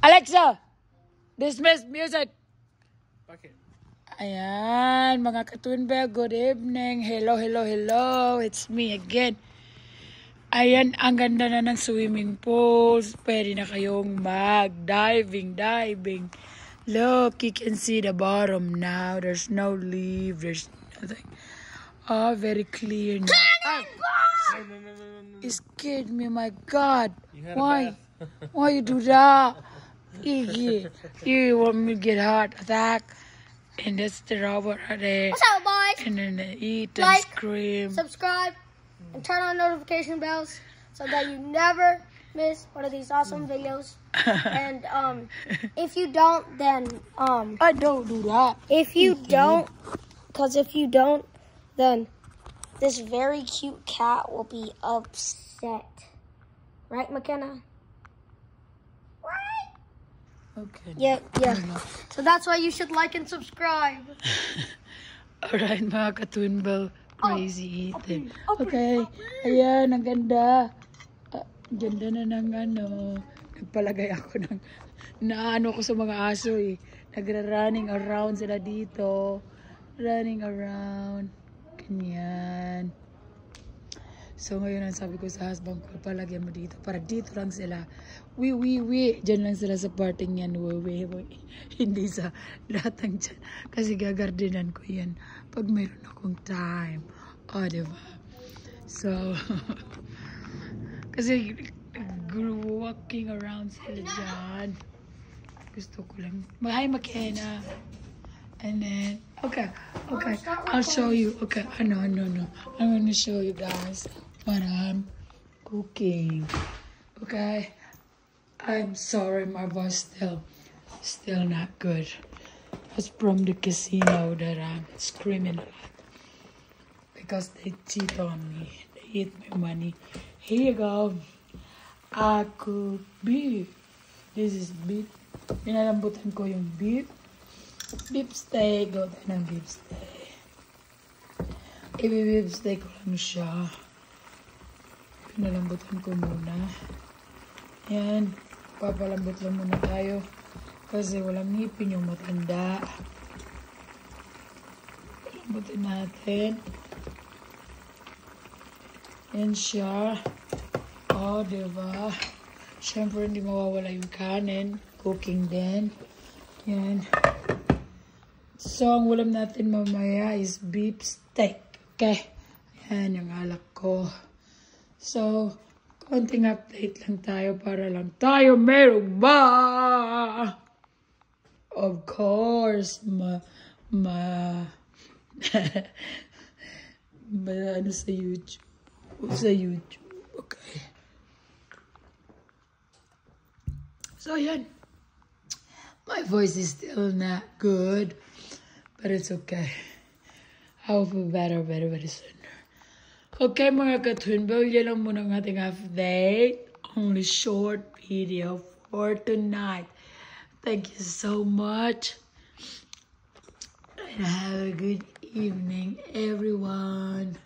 Alexa, dismiss music. Okay. Ayan, mga ka-Twinbell, good evening. Hello, hello, hello. It's me again. Ayan, ang ganda na ng swimming pools. Pwede na kayong diving. Look, you can see the bottom now. There's no leaf. There's nothing. Oh, very clear now. No. It scared me, my God. You had Why? a bath. Why you do that? You want me to get heart attack? And that's the robot right there. What's up, boys? And then they eat and Like, scream. Subscribe, and turn on notification bells so that you never miss one of these awesome videos. And if you don't, then I don't do that. if you don't, then this very cute cat will be upset. Right, McKenna? Right? Okay. Yeah. So that's why you should like and subscribe. Alright, mga ka-Twinbell. Crazy eating. Okay. Ayan, ang ganda. Ganda na ng nagpalagay ako ng naano ko sa mga aso eh. Nagra-running around sila dito. Running around. Ganyan. So ngayon ang sabi ko sa husband ko, palagyan mo dito. Para dito lang sila. Wi. Diyan lang sila sa parting yan. Wi. Hindi sa lahat ng dyan. Kasi gagardinan ko yan. Pag mayroon akong time. O, diba? So, kasi walking around sila dyan. Gusto ko lang. Hi, McKenna. And then, okay. I'll show you. Okay, no. I'm going to show you guys what I'm cooking. Okay? I'm sorry, my voice still not good. It's from the casino that I'm screaming a lot. Because they cheat on me. They eat my money. Here you go. I cook beef. This is beef. Pinalambutan ko yung beef. Beef steak. Go tayo ng beef steak. Beef steak ko lang siya. Pinalambutan ko muna. Yan. Papalambot lang muna tayo. Kasi walang ngipin yung matanda. Palambutin natin. Yan siya. O, diba? Siyempre, hindi mawawala yung kanin. Cooking din. Yan. So, ang ulam natin mamaya is beef steak. Okay? Yan yung alak ko. So, konting update lang tayo para lang tayo merong ba? Of course, ano sa YouTube. Sa YouTube. Okay. So, yan. My voice is still not good. But it's okay. I will feel better very soon. Okay, mga ka-Twinbell, yan lang muna ang ating update. Only short video for tonight. Thank you so much. And have a good evening, everyone.